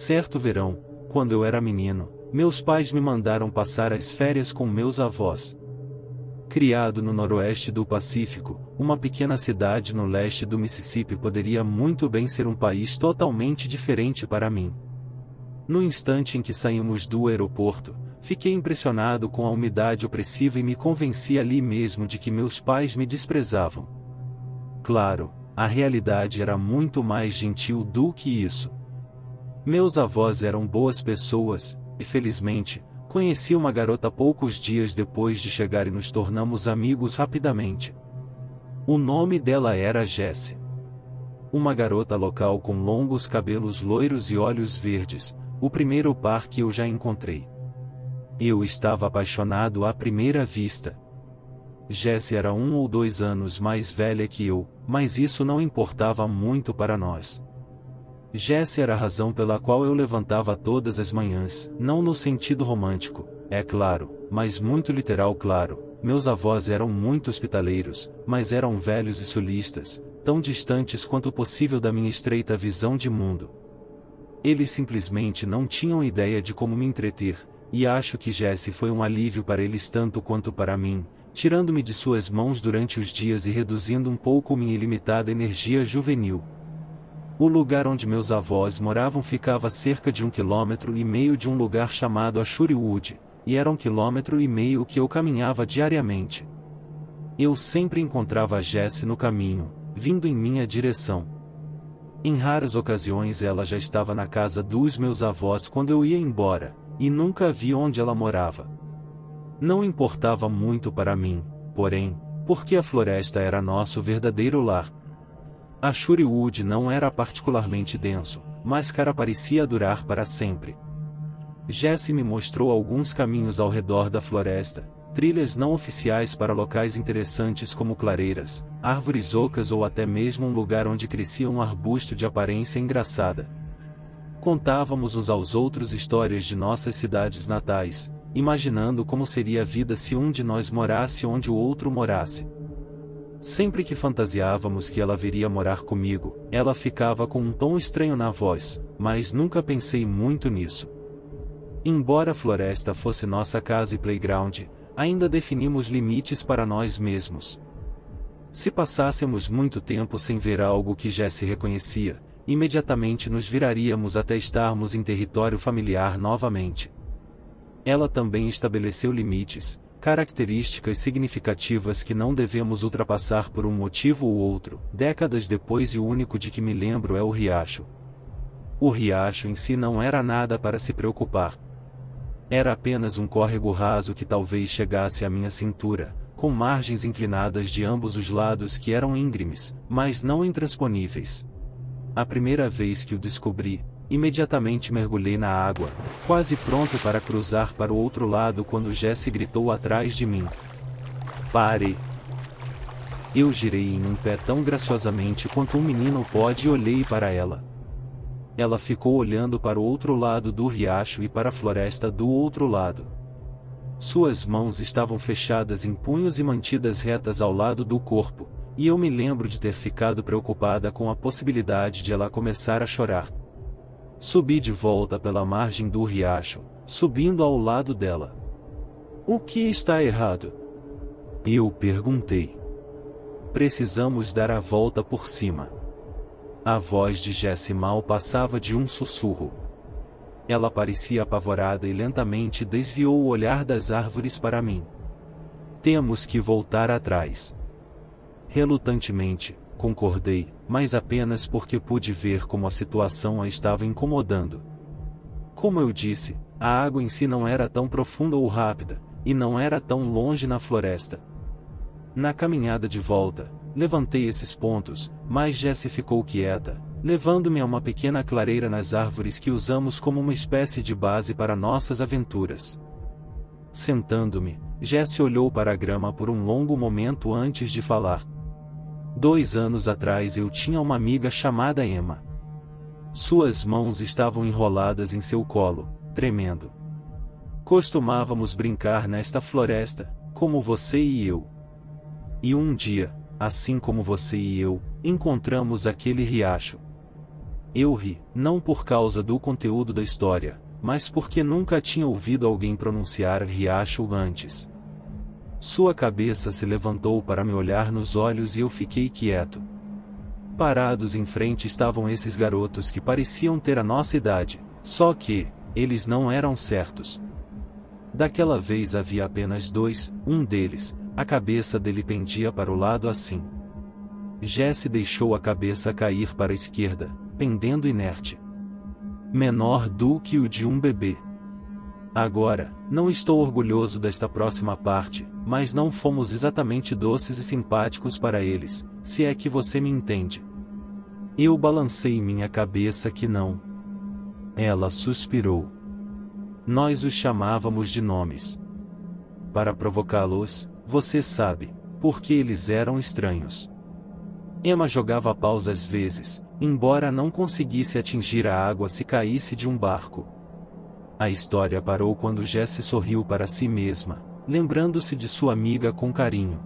Certo verão, quando eu era menino, meus pais me mandaram passar as férias com meus avós. Criado no noroeste do Pacífico, uma pequena cidade no leste do Mississippi poderia muito bem ser um país totalmente diferente para mim. No instante em que saímos do aeroporto, fiquei impressionado com a umidade opressiva e me convenci ali mesmo de que meus pais me desprezavam. Claro, a realidade era muito mais gentil do que isso. Meus avós eram boas pessoas, e felizmente, conheci uma garota poucos dias depois de chegar e nos tornamos amigos rapidamente. O nome dela era Jessie. Uma garota local com longos cabelos loiros e olhos verdes, o primeiro par que eu já encontrei. Eu estava apaixonado à primeira vista. Jessie era 1 ou 2 anos mais velha que eu, mas isso não importava muito para nós. Jessie era a razão pela qual eu levantava todas as manhãs, não no sentido romântico, é claro, mas muito literal claro. Meus avós eram muito hospitaleiros, mas eram velhos e sulistas, tão distantes quanto possível da minha estreita visão de mundo. Eles simplesmente não tinham ideia de como me entreter, e acho que Jessie foi um alívio para eles tanto quanto para mim, tirando-me de suas mãos durante os dias e reduzindo um pouco minha ilimitada energia juvenil. O lugar onde meus avós moravam ficava a cerca de 1,5 km de um lugar chamado Ashuriwood, e era 1,5 km que eu caminhava diariamente. Eu sempre encontrava a Jessie no caminho, vindo em minha direção. Em raras ocasiões ela já estava na casa dos meus avós quando eu ia embora, e nunca vi onde ela morava. Não importava muito para mim, porém, porque a floresta era nosso verdadeiro lar. Ashuriwood não era particularmente denso, mas cara parecia durar para sempre. Jessie me mostrou alguns caminhos ao redor da floresta, trilhas não oficiais para locais interessantes como clareiras, árvores ocas ou até mesmo um lugar onde crescia um arbusto de aparência engraçada. Contávamos uns aos outros histórias de nossas cidades natais, imaginando como seria a vida se um de nós morasse onde o outro morasse. Sempre que fantasiávamos que ela viria morar comigo, ela ficava com um tom estranho na voz, mas nunca pensei muito nisso. Embora a floresta fosse nossa casa e playground, ainda definimos limites para nós mesmos. Se passássemos muito tempo sem ver algo que Jessie reconhecia, imediatamente nos viraríamos até estarmos em território familiar novamente. Ela também estabeleceu limites, características significativas que não devemos ultrapassar por um motivo ou outro. Décadas depois, e o único de que me lembro é o riacho. O riacho em si não era nada para se preocupar. Era apenas um córrego raso que talvez chegasse à minha cintura, com margens inclinadas de ambos os lados que eram íngremes, mas não intransponíveis. A primeira vez que o descobri, imediatamente mergulhei na água, quase pronto para cruzar para o outro lado quando Jessie gritou atrás de mim: "Pare!" Eu girei em um pé tão graciosamente quanto um menino pode e olhei para ela. Ela ficou olhando para o outro lado do riacho e para a floresta do outro lado. Suas mãos estavam fechadas em punhos e mantidas retas ao lado do corpo, e eu me lembro de ter ficado preocupada com a possibilidade de ela começar a chorar. Subi de volta pela margem do riacho, subindo ao lado dela. "O que está errado?" eu perguntei. "Precisamos dar a volta por cima." A voz de Jessie mal passava de um sussurro. Ela parecia apavorada e lentamente desviou o olhar das árvores para mim. "Temos que voltar atrás." Relutantemente, concordei, mas apenas porque pude ver como a situação a estava incomodando. Como eu disse, a água em si não era tão profunda ou rápida, e não era tão longe na floresta. Na caminhada de volta, levantei esses pontos, mas Jessie ficou quieta, levando-me a uma pequena clareira nas árvores que usamos como uma espécie de base para nossas aventuras. Sentando-me, Jessie olhou para a grama por um longo momento antes de falar. 2 anos atrás eu tinha uma amiga chamada Emma. Suas mãos estavam enroladas em seu colo, tremendo. Costumávamos brincar nesta floresta, como você e eu. E um dia, assim como você e eu, encontramos aquele riacho. Eu ri, não por causa do conteúdo da história, mas porque nunca tinha ouvido alguém pronunciar riacho antes. Sua cabeça se levantou para me olhar nos olhos e eu fiquei quieto. Parados em frente estavam esses garotos que pareciam ter a nossa idade, só que, eles não eram certos. Daquela vez havia apenas dois, um deles, a cabeça dele pendia para o lado assim. Jesse deixou a cabeça cair para a esquerda, pendendo inerte. Menor do que o de um bebê. Agora, não estou orgulhoso desta próxima parte, mas não fomos exatamente doces e simpáticos para eles, se é que você me entende. Eu balancei minha cabeça que não. Ela suspirou. Nós os chamávamos de nomes. Para provocá-los, você sabe, porque eles eram estranhos. Emma jogava paus às vezes, embora não conseguisse atingir a água se caísse de um barco. A história parou quando Jessie sorriu para si mesma, lembrando-se de sua amiga com carinho.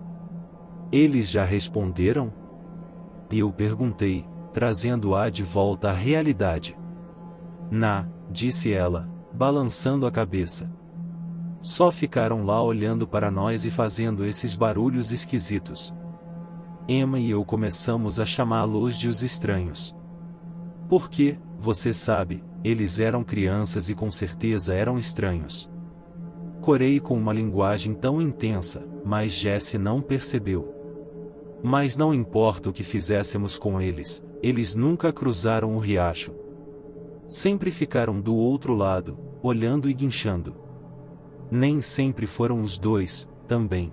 Eles já responderam? Eu perguntei, trazendo-a de volta à realidade. Disse ela, balançando a cabeça. Só ficaram lá olhando para nós e fazendo esses barulhos esquisitos. Emma e eu começamos a chamá-los de os estranhos. Porque, você sabe, eles eram crianças e com certeza eram estranhos. Corei com uma linguagem tão intensa, mas Jessie não percebeu. Mas não importa o que fizéssemos com eles, eles nunca cruzaram o riacho. Sempre ficaram do outro lado, olhando e guinchando. Nem sempre foram os dois, também.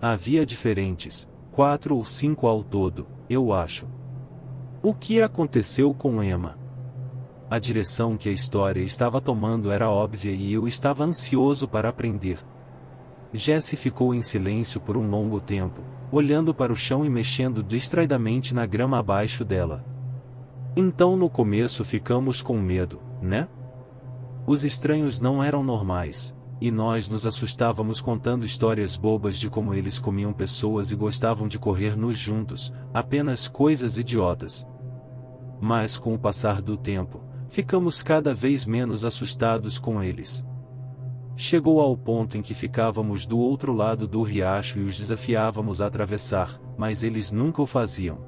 Havia diferentes, 4 ou 5 ao todo, eu acho. O que aconteceu com Emma? A direção que a história estava tomando era óbvia e eu estava ansioso para aprender. Jessie ficou em silêncio por um longo tempo, olhando para o chão e mexendo distraidamente na grama abaixo dela. Então no começo ficamos com medo, né? Os estranhos não eram normais, e nós nos assustávamos contando histórias bobas de como eles comiam pessoas e gostavam de correr nus juntos, apenas coisas idiotas. Mas com o passar do tempo, ficamos cada vez menos assustados com eles. Chegou ao ponto em que ficávamos do outro lado do riacho e os desafiávamos a atravessar, mas eles nunca o faziam.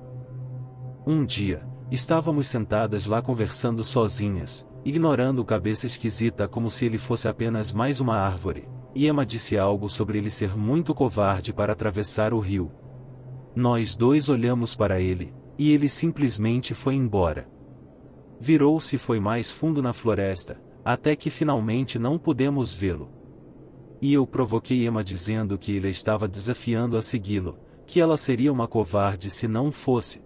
Um dia, estávamos sentadas lá conversando sozinhas, ignorando o cabeça esquisita como se ele fosse apenas mais uma árvore, e Emma disse algo sobre ele ser muito covarde para atravessar o rio. Nós dois olhamos para ele, e ele simplesmente foi embora. Virou-se e foi mais fundo na floresta, até que finalmente não pudemos vê-lo. E eu provoquei Emma dizendo que ele estava desafiando a segui-lo, que ela seria uma covarde se não fosse.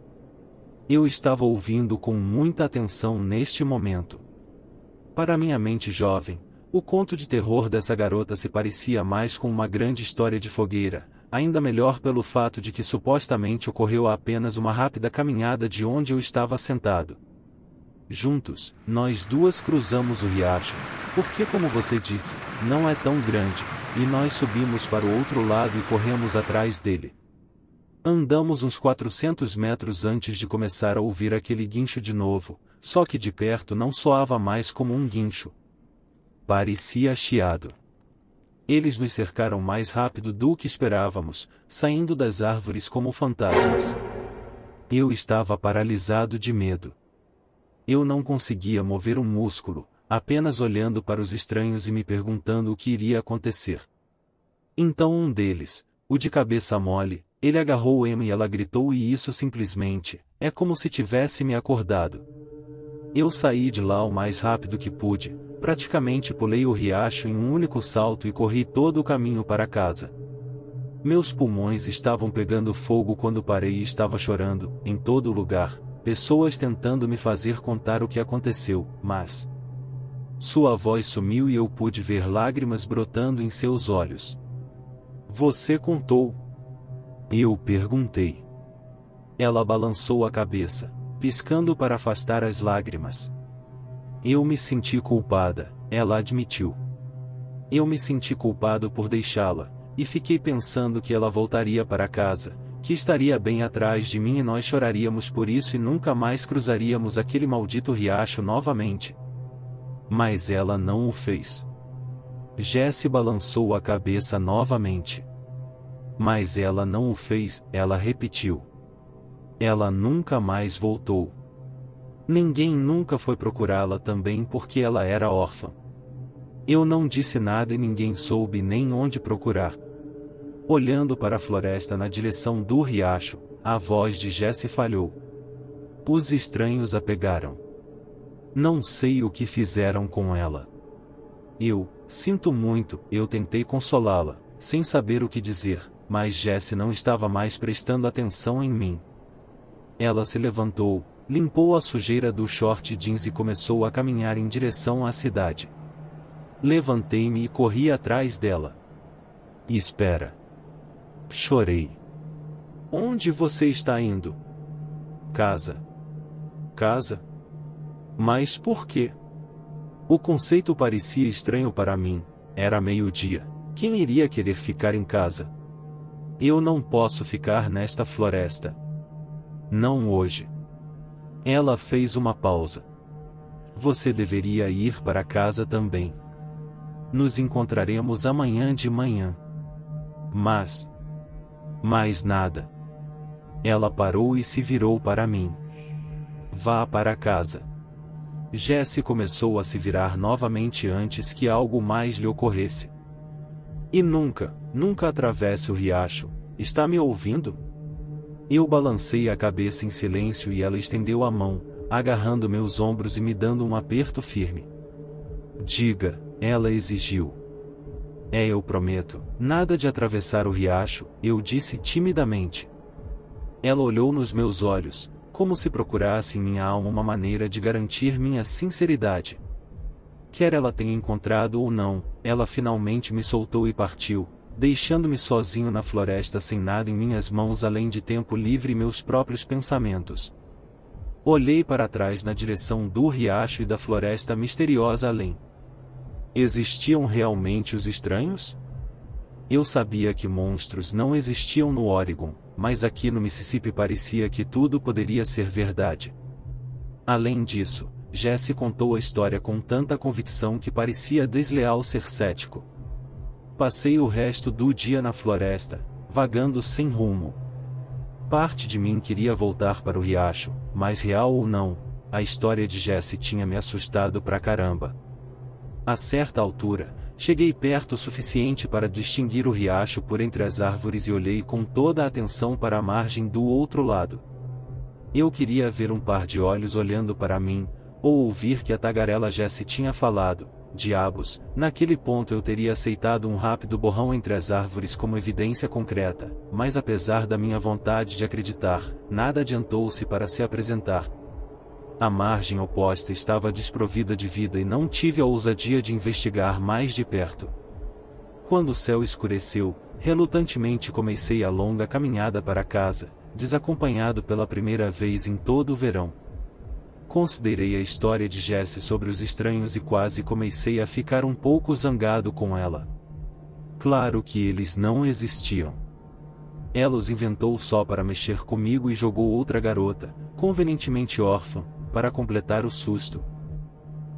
Eu estava ouvindo com muita atenção neste momento. Para minha mente jovem, o conto de terror dessa garota se parecia mais com uma grande história de fogueira, ainda melhor pelo fato de que supostamente ocorreu a apenas uma rápida caminhada de onde eu estava sentado. Juntos, nós duas cruzamos o riacho, porque como você disse, não é tão grande, e nós subimos para o outro lado e corremos atrás dele. Andamos uns 400 metros antes de começar a ouvir aquele guincho de novo, só que de perto não soava mais como um guincho. Parecia chiado. Eles nos cercaram mais rápido do que esperávamos, saindo das árvores como fantasmas. Eu estava paralisado de medo. Eu não conseguia mover um músculo, apenas olhando para os estranhos e me perguntando o que iria acontecer. Então um deles, o de cabeça mole, ele agarrou Emma e ela gritou e isso simplesmente, é como se tivesse me acordado. Eu saí de lá o mais rápido que pude, praticamente pulei o riacho em um único salto e corri todo o caminho para casa. Meus pulmões estavam pegando fogo quando parei e estava chorando, em todo lugar, pessoas tentando me fazer contar o que aconteceu, mas... Sua voz sumiu e eu pude ver lágrimas brotando em seus olhos. Você contou? Eu perguntei. Ela balançou a cabeça, piscando para afastar as lágrimas. Eu me senti culpada, ela admitiu. Eu me senti culpado por deixá-la, e fiquei pensando que ela voltaria para casa, que estaria bem atrás de mim e nós choraríamos por isso e nunca mais cruzaríamos aquele maldito riacho novamente. Mas ela não o fez. Jessie balançou a cabeça novamente. Mas ela não o fez, ela repetiu. Ela nunca mais voltou. Ninguém nunca foi procurá-la também porque ela era órfã. Eu não disse nada e ninguém soube nem onde procurar. Olhando para a floresta na direção do riacho, a voz de Jessie falhou. Os estranhos a pegaram. Não sei o que fizeram com ela. Sinto muito, eu tentei consolá-la, sem saber o que dizer, mas Jessie não estava mais prestando atenção em mim. Ela se levantou, limpou a sujeira do short jeans e começou a caminhar em direção à cidade. Levantei-me e corri atrás dela. Espera. Chorei. Onde você está indo? Casa. Casa? Mas por quê? O conceito parecia estranho para mim. Era meio-dia. Quem iria querer ficar em casa? Eu não posso ficar nesta floresta. Não hoje. Ela fez uma pausa. Você deveria ir para casa também. Nos encontraremos amanhã de manhã. Mas nada. Ela parou e se virou para mim. Vá para casa. Jessie começou a se virar novamente antes que algo mais lhe ocorresse. E nunca atravesse o riacho, está me ouvindo? Eu balancei a cabeça em silêncio e ela estendeu a mão, agarrando meus ombros e me dando um aperto firme. Diga, ela exigiu. Eu prometo, nada de atravessar o riacho, eu disse timidamente. Ela olhou nos meus olhos, como se procurasse em minha alma uma maneira de garantir minha sinceridade. Quer ela tenha encontrado ou não, ela finalmente me soltou e partiu, deixando-me sozinho na floresta sem nada em minhas mãos além de tempo livre e meus próprios pensamentos. Olhei para trás na direção do riacho e da floresta misteriosa além. Existiam realmente os estranhos? Eu sabia que monstros não existiam no Oregon, mas aqui no Mississippi parecia que tudo poderia ser verdade. Além disso, Jessie contou a história com tanta convicção que parecia desleal ser cético. Passei o resto do dia na floresta, vagando sem rumo. Parte de mim queria voltar para o riacho, mas real ou não, a história de Jessie tinha me assustado pra caramba. A certa altura, cheguei perto o suficiente para distinguir o riacho por entre as árvores e olhei com toda a atenção para a margem do outro lado. Eu queria ver um par de olhos olhando para mim, ou ouvir que a tagarela Jessie tinha falado. Diabos, naquele ponto eu teria aceitado um rápido borrão entre as árvores como evidência concreta, mas apesar da minha vontade de acreditar, nada adiantou-se para se apresentar. A margem oposta estava desprovida de vida e não tive a ousadia de investigar mais de perto. Quando o céu escureceu, relutantemente comecei a longa caminhada para casa, desacompanhado pela primeira vez em todo o verão. Considerei a história de Jessie sobre os estranhos e quase comecei a ficar um pouco zangado com ela. Claro que eles não existiam. Ela os inventou só para mexer comigo e jogou outra garota, convenientemente órfã, para completar o susto.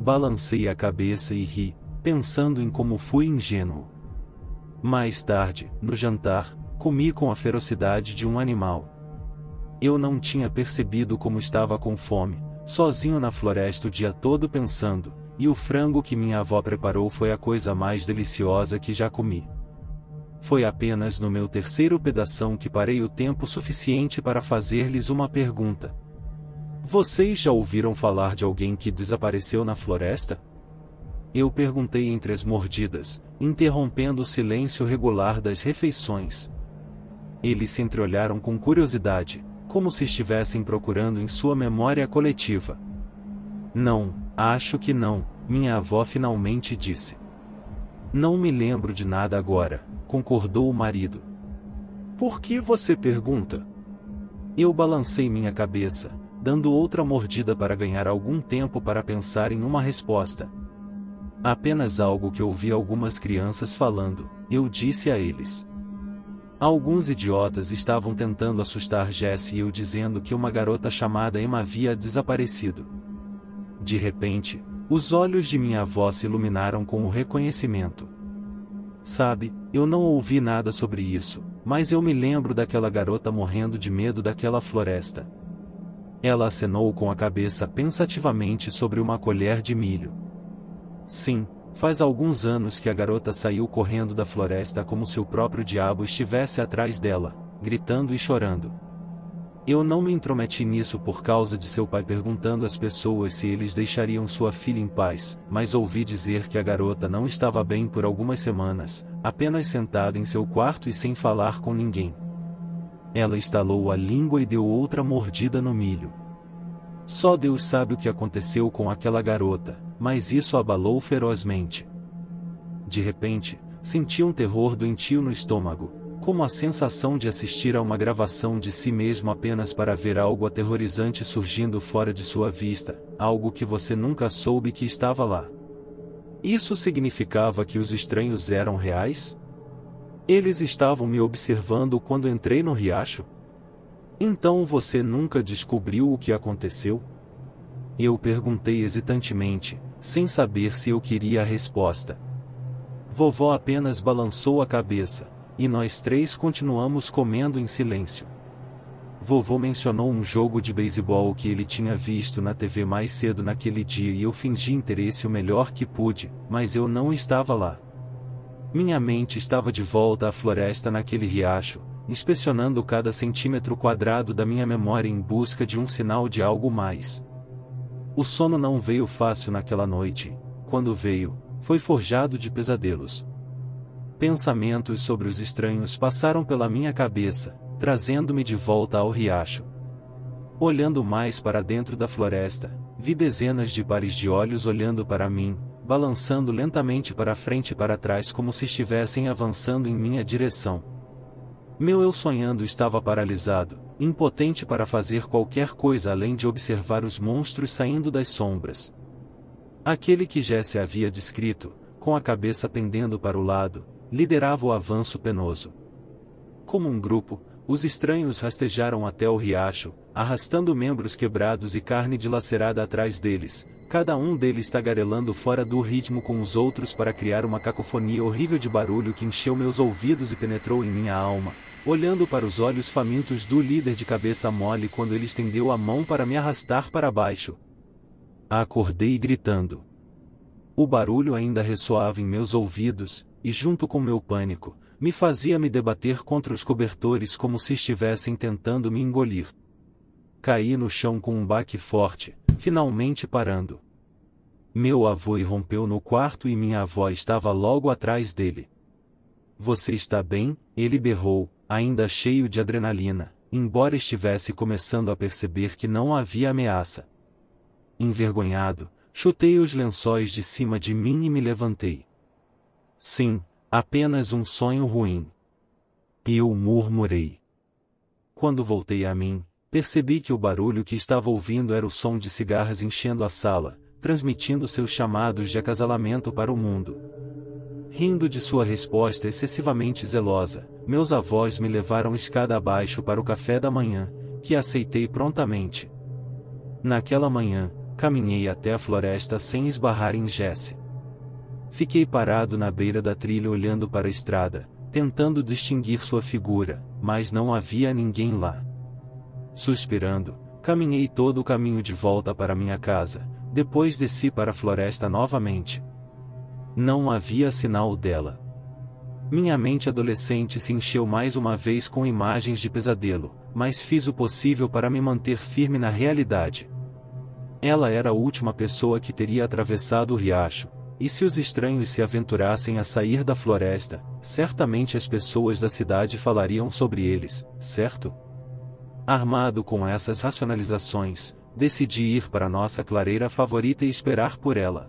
Balancei a cabeça e ri, pensando em como fui ingênuo. Mais tarde, no jantar, comi com a ferocidade de um animal. Eu não tinha percebido como estava com fome, sozinho na floresta o dia todo pensando, e o frango que minha avó preparou foi a coisa mais deliciosa que já comi. Foi apenas no meu terceiro pedação que parei o tempo suficiente para fazer-lhes uma pergunta. Vocês já ouviram falar de alguém que desapareceu na floresta? Eu perguntei entre as mordidas, interrompendo o silêncio regular das refeições. Eles se entreolharam com curiosidade, como se estivessem procurando em sua memória coletiva. Não, acho que não, minha avó finalmente disse. Não me lembro de nada agora, concordou o marido. Por que você pergunta? Eu balancei minha cabeça, dando outra mordida para ganhar algum tempo para pensar em uma resposta. Apenas algo que ouvi algumas crianças falando, eu disse a eles. Alguns idiotas estavam tentando assustar Jesse e eu dizendo que uma garota chamada Emma havia desaparecido. De repente, os olhos de minha avó se iluminaram com o reconhecimento. Sabe, eu não ouvi nada sobre isso, mas eu me lembro daquela garota morrendo de medo daquela floresta. Ela acenou com a cabeça pensativamente sobre uma colher de milho. Sim, faz alguns anos que a garota saiu correndo da floresta como se o próprio diabo estivesse atrás dela, gritando e chorando. Eu não me intrometi nisso por causa de seu pai perguntando às pessoas se eles deixariam sua filha em paz, mas ouvi dizer que a garota não estava bem por algumas semanas, apenas sentada em seu quarto e sem falar com ninguém. Ela estalou a língua e deu outra mordida no milho. Só Deus sabe o que aconteceu com aquela garota, mas isso a abalou ferozmente. De repente, senti um terror doentio no estômago, como a sensação de assistir a uma gravação de si mesmo apenas para ver algo aterrorizante surgindo fora de sua vista, algo que você nunca soube que estava lá. Isso significava que os estranhos eram reais? Eles estavam me observando quando entrei no riacho? Então você nunca descobriu o que aconteceu? Eu perguntei hesitantemente, sem saber se eu queria a resposta. Vovó apenas balançou a cabeça, e nós três continuamos comendo em silêncio. Vovô mencionou um jogo de beisebol que ele tinha visto na TV mais cedo naquele dia e eu fingi interesse o melhor que pude, mas eu não estava lá. Minha mente estava de volta à floresta naquele riacho, inspecionando cada centímetro quadrado da minha memória em busca de um sinal de algo mais. O sono não veio fácil naquela noite, quando veio, foi forjado de pesadelos. Pensamentos sobre os estranhos passaram pela minha cabeça, trazendo-me de volta ao riacho. Olhando mais para dentro da floresta, vi dezenas de pares de olhos olhando para mim, balançando lentamente para frente e para trás como se estivessem avançando em minha direção. Meu eu sonhando estava paralisado, impotente para fazer qualquer coisa além de observar os monstros saindo das sombras. Aquele que Jesse havia descrito, com a cabeça pendendo para o lado, liderava o avanço penoso. Como um grupo, os estranhos rastejaram até o riacho, arrastando membros quebrados e carne dilacerada atrás deles, cada um deles tagarelando fora do ritmo com os outros para criar uma cacofonia horrível de barulho que encheu meus ouvidos e penetrou em minha alma, olhando para os olhos famintos do líder de cabeça mole quando ele estendeu a mão para me arrastar para baixo. Acordei gritando. O barulho ainda ressoava em meus ouvidos, e junto com meu pânico, me fazia me debater contra os cobertores como se estivessem tentando me engolir. Caí no chão com um baque forte, finalmente parando. Meu avô irrompeu no quarto e minha avó estava logo atrás dele. Você está bem? Ele berrou, ainda cheio de adrenalina, embora estivesse começando a perceber que não havia ameaça. Envergonhado, chutei os lençóis de cima de mim e me levantei. Sim, apenas um sonho ruim. Eu murmurei. Quando voltei a mim, percebi que o barulho que estava ouvindo era o som de cigarras enchendo a sala, transmitindo seus chamados de acasalamento para o mundo. Rindo de sua resposta excessivamente zelosa, meus avós me levaram escada abaixo para o café da manhã, que aceitei prontamente. Naquela manhã, caminhei até a floresta sem esbarrar em Jesse. Fiquei parado na beira da trilha olhando para a estrada, tentando distinguir sua figura, mas não havia ninguém lá. Suspirando, caminhei todo o caminho de volta para minha casa, depois desci para a floresta novamente. Não havia sinal dela. Minha mente adolescente se encheu mais uma vez com imagens de pesadelo, mas fiz o possível para me manter firme na realidade. Ela era a última pessoa que teria atravessado o riacho. E se os estranhos se aventurassem a sair da floresta, certamente as pessoas da cidade falariam sobre eles, certo? Armado com essas racionalizações, decidi ir para nossa clareira favorita e esperar por ela.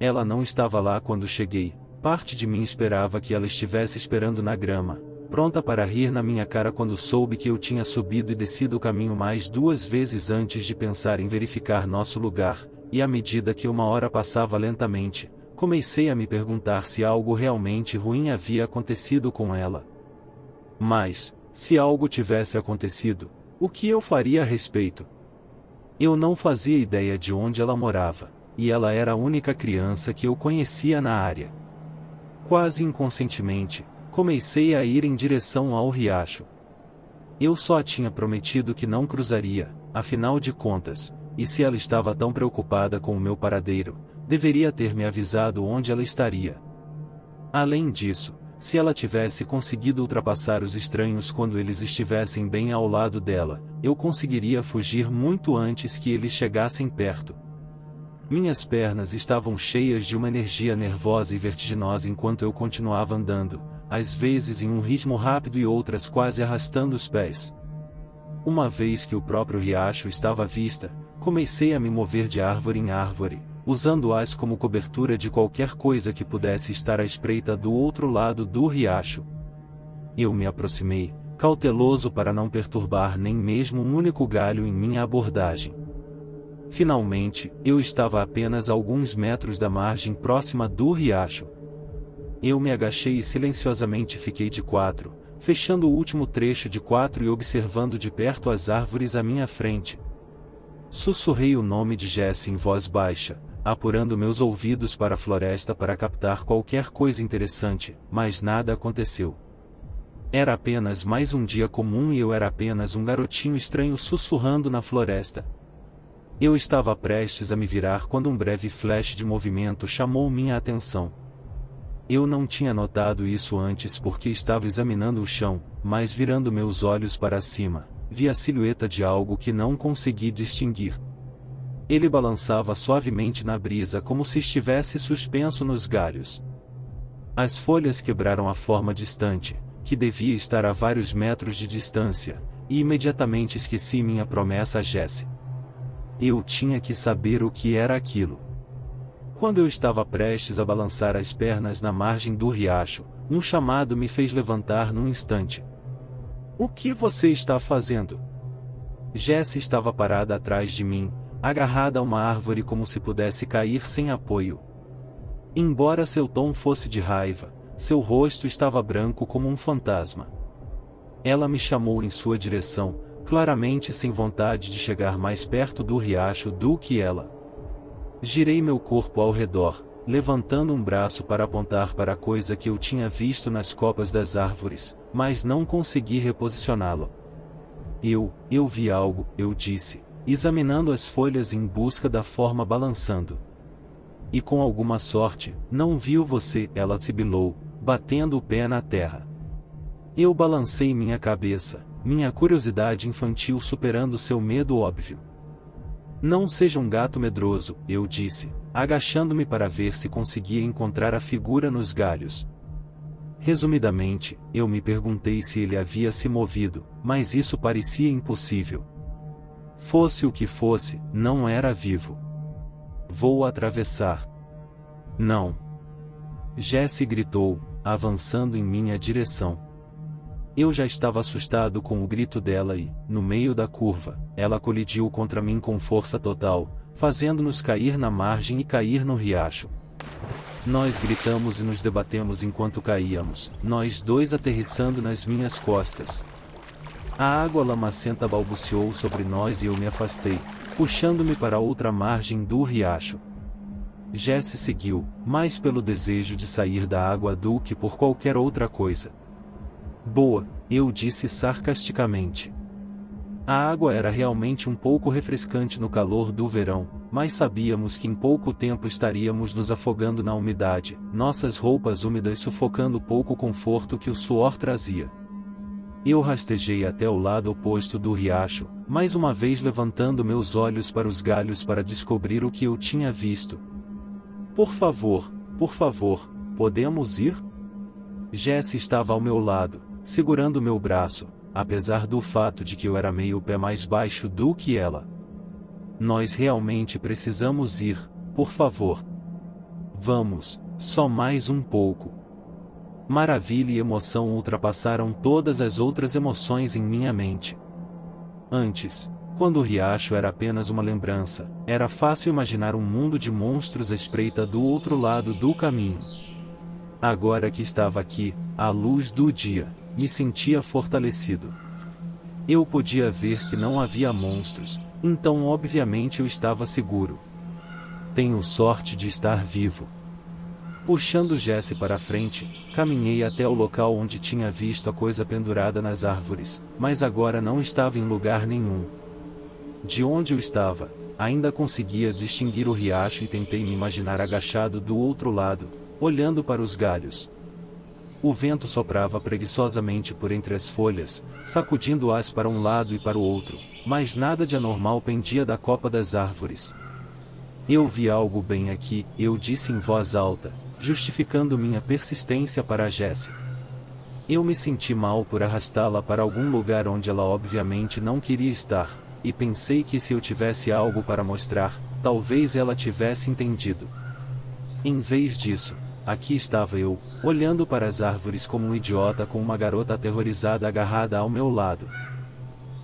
Ela não estava lá quando cheguei, parte de mim esperava que ela estivesse esperando na grama, pronta para rir na minha cara quando soube que eu tinha subido e descido o caminho mais 2 vezes antes de pensar em verificar nosso lugar. E à medida que uma hora passava lentamente, comecei a me perguntar se algo realmente ruim havia acontecido com ela. Mas, se algo tivesse acontecido, o que eu faria a respeito? Eu não fazia ideia de onde ela morava, e ela era a única criança que eu conhecia na área. Quase inconscientemente, comecei a ir em direção ao riacho. Eu só a tinha prometido que não cruzaria, afinal de contas, e se ela estava tão preocupada com o meu paradeiro, deveria ter me avisado onde ela estaria. Além disso, se ela tivesse conseguido ultrapassar os estranhos quando eles estivessem bem ao lado dela, eu conseguiria fugir muito antes que eles chegassem perto. Minhas pernas estavam cheias de uma energia nervosa e vertiginosa enquanto eu continuava andando, às vezes em um ritmo rápido e outras quase arrastando os pés. Uma vez que o próprio riacho estava à vista, comecei a me mover de árvore em árvore, usando-as como cobertura de qualquer coisa que pudesse estar à espreita do outro lado do riacho. Eu me aproximei, cauteloso para não perturbar nem mesmo um único galho em minha abordagem. Finalmente, eu estava a apenas alguns metros da margem próxima do riacho. Eu me agachei e silenciosamente fiquei de quatro, fechando o último trecho de quatro e observando de perto as árvores à minha frente. Sussurrei o nome de Jesse em voz baixa, apurando meus ouvidos para a floresta para captar qualquer coisa interessante, mas nada aconteceu. Era apenas mais um dia comum e eu era apenas um garotinho estranho sussurrando na floresta. Eu estava prestes a me virar quando um breve flash de movimento chamou minha atenção. Eu não tinha notado isso antes porque estava examinando o chão, mas virando meus olhos para cima, vi a silhueta de algo que não consegui distinguir. Ele balançava suavemente na brisa como se estivesse suspenso nos galhos. As folhas quebraram a forma distante, que devia estar a vários metros de distância, e imediatamente esqueci minha promessa a Jesse. Eu tinha que saber o que era aquilo. Quando eu estava prestes a balançar as pernas na margem do riacho, um chamado me fez levantar num instante. "O que você está fazendo?" Jesse estava parada atrás de mim, agarrada a uma árvore como se pudesse cair sem apoio. Embora seu tom fosse de raiva, seu rosto estava branco como um fantasma. Ela me chamou em sua direção, claramente sem vontade de chegar mais perto do riacho do que ela. Girei meu corpo ao redor, levantando um braço para apontar para a coisa que eu tinha visto nas copas das árvores, mas não consegui reposicioná-lo. Eu vi algo, eu disse, examinando as folhas em busca da forma balançando. E com alguma sorte, não viu você, ela sibilou, batendo o pé na terra. Eu balancei minha cabeça, minha curiosidade infantil superando seu medo óbvio. "Não seja um gato medroso", eu disse, agachando-me para ver se conseguia encontrar a figura nos galhos. Resumidamente, eu me perguntei se ele havia se movido, mas isso parecia impossível. Fosse o que fosse, não era vivo. "Vou atravessar." "Não!" Jesse gritou, avançando em minha direção. Eu já estava assustado com o grito dela e, no meio da curva, ela colidiu contra mim com força total, fazendo-nos cair na margem e cair no riacho. Nós gritamos e nos debatemos enquanto caíamos, nós dois aterrissando nas minhas costas. A água lamacenta balbuciou sobre nós e eu me afastei, puxando-me para outra margem do riacho. Jesse seguiu, mais pelo desejo de sair da água do que por qualquer outra coisa. "Boa", eu disse sarcasticamente. A água era realmente um pouco refrescante no calor do verão, mas sabíamos que em pouco tempo estaríamos nos afogando na umidade, nossas roupas úmidas sufocando o pouco conforto que o suor trazia. Eu rastejei até o lado oposto do riacho, mais uma vez levantando meus olhos para os galhos para descobrir o que eu tinha visto. Por favor, podemos ir?" Jesse estava ao meu lado, segurando meu braço, apesar do fato de que eu era meio pé mais baixo do que ela. "Nós realmente precisamos ir, por favor." "Vamos, só mais um pouco." Maravilha e emoção ultrapassaram todas as outras emoções em minha mente. Antes, quando o riacho era apenas uma lembrança, era fácil imaginar um mundo de monstros à espreita do outro lado do caminho. Agora que estava aqui, à luz do dia, me sentia fortalecido. Eu podia ver que não havia monstros, então obviamente eu estava seguro. Tenho sorte de estar vivo. Puxando Jesse para a frente, caminhei até o local onde tinha visto a coisa pendurada nas árvores, mas agora não estava em lugar nenhum. De onde eu estava, ainda conseguia distinguir o riacho e tentei me imaginar agachado do outro lado, olhando para os galhos. O vento soprava preguiçosamente por entre as folhas, sacudindo-as para um lado e para o outro, mas nada de anormal pendia da copa das árvores. Eu vi algo bem aqui, eu disse em voz alta, justificando minha persistência para Jessie. Eu me senti mal por arrastá-la para algum lugar onde ela obviamente não queria estar, e pensei que se eu tivesse algo para mostrar, talvez ela tivesse entendido. Em vez disso, aqui estava eu, olhando para as árvores como um idiota com uma garota aterrorizada agarrada ao meu lado.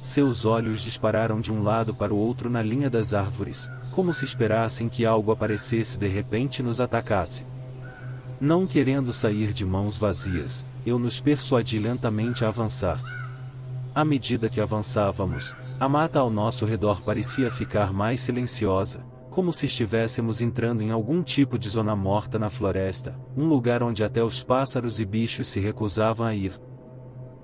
Seus olhos dispararam de um lado para o outro na linha das árvores, como se esperassem que algo aparecesse de repente e nos atacasse. Não querendo sair de mãos vazias, eu nos persuadi lentamente a avançar. À medida que avançávamos, a mata ao nosso redor parecia ficar mais silenciosa, como se estivéssemos entrando em algum tipo de zona morta na floresta, um lugar onde até os pássaros e bichos se recusavam a ir.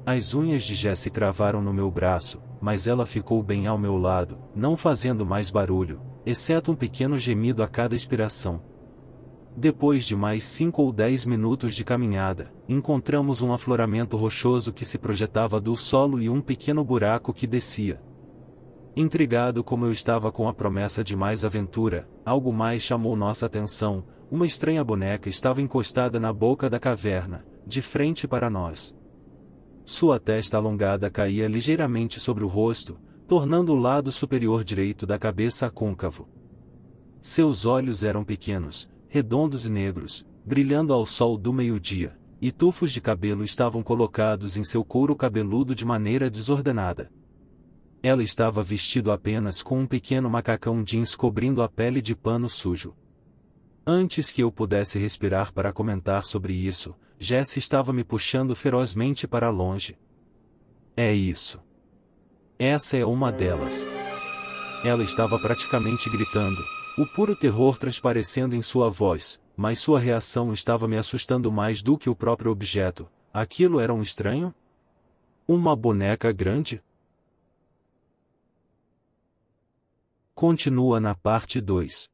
As unhas de Jessie cravaram no meu braço, mas ela ficou bem ao meu lado, não fazendo mais barulho, exceto um pequeno gemido a cada expiração. Depois de mais 5 ou 10 minutos de caminhada, encontramos um afloramento rochoso que se projetava do solo e um pequeno buraco que descia. Intrigado como eu estava com a promessa de mais aventura, algo mais chamou nossa atenção: uma estranha boneca estava encostada na boca da caverna, de frente para nós. Sua testa alongada caía ligeiramente sobre o rosto, tornando o lado superior direito da cabeça côncavo. Seus olhos eram pequenos, redondos e negros, brilhando ao sol do meio-dia, e tufos de cabelo estavam colocados em seu couro cabeludo de maneira desordenada. Ela estava vestido apenas com um pequeno macacão jeans cobrindo a pele de pano sujo. Antes que eu pudesse respirar para comentar sobre isso, Jessie estava me puxando ferozmente para longe. É isso. Essa é uma delas. Ela estava praticamente gritando, o puro terror transparecendo em sua voz, mas sua reação estava me assustando mais do que o próprio objeto. Aquilo era um estranho? Uma boneca grande? Continua na parte 2.